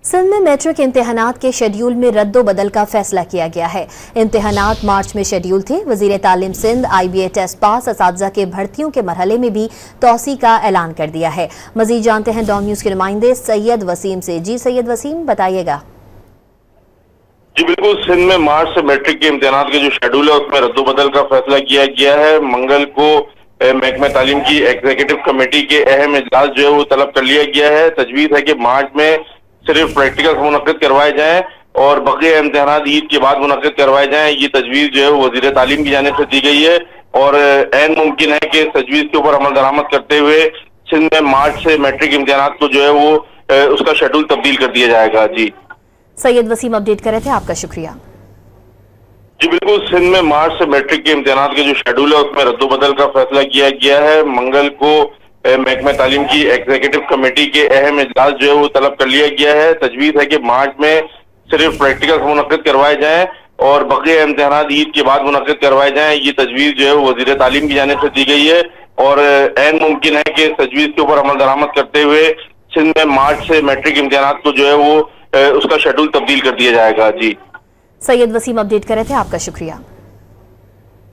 सिंध में मैट्रिक इम्तिहानात के शेड्यूल में रद्दो-बदल का फैसला किया गया है। इम्तिहानात मार्च में शेड्यूल थे। वजीर तालीम सिंध IBA टेस्ट पास असातिज़ा के भर्तियों के मरहले में भी तौसी का ऐलान कर दिया है। मजीद जानते हैं डॉन न्यूज के नुमाइंदे सैयद वसीम से। जी सैयद वसीम, बताइएगा। जी बिल्कुल, सिंध में मार्च से मैट्रिक के इम्तिहानात के जो शेड्यूल है उसमें रद्दो-बदल का फैसला किया गया है। मंगल को महकमा तालीम की एग्जीक्यूटिव कमेटी के अहम इजलास जो है वो तलब कर लिया गया है। तजवीज़ है कि मार्च में सिर्फ प्रैक्टिकल मुनक्किद करवाए जाएं और बकिया इम्तिहानात ईद के बाद मुनक्किद करवाए जाएं। ये तजवीज़ जो है वो वज़ीर तालीम की जानिब से दी गई है और ऐन मुमकिन है कि तजवीज़ के ऊपर अमल दरामद करते हुए सिंध में मार्च से मैट्रिक इम्तिहानात को जो है वो उसका शेड्यूल तब्दील कर दिया जाएगा। जी सैयद वसीम अपडेट कर रहे थे, आपका शुक्रिया। जी बिल्कुल, सिंध में मार्च से मैट्रिक के इम्तिहानात के जो शेड्यूल है उसमें रद्दो-बदल का फैसला किया गया है। मंगल को महकमा तालीम की एग्जीक्यूटिव कमेटी के अहम इजलास जो है वो तलब कर लिया गया है। तजवीज़ है कि मार्च में सिर्फ प्रैक्टिकल मुनक्किद करवाए जाएं और बकिया इम्तिहानात ईद के बाद मुनक्किद करवाए जाएं। ये तजवीज़ जो है वो वज़ीर तालीम की जानिब से दी गई है और ऐन मुमकिन है कि तजवीज़ के ऊपर अमल दरामद करते हुए सिंध में मार्च से मैट्रिक इम्तिहानात को जो है वो उसका शेड्यूल तब्दील कर दिया जाएगा। जी सैयद वसीम अपडेट कर रहे थे, आपका शुक्रिया।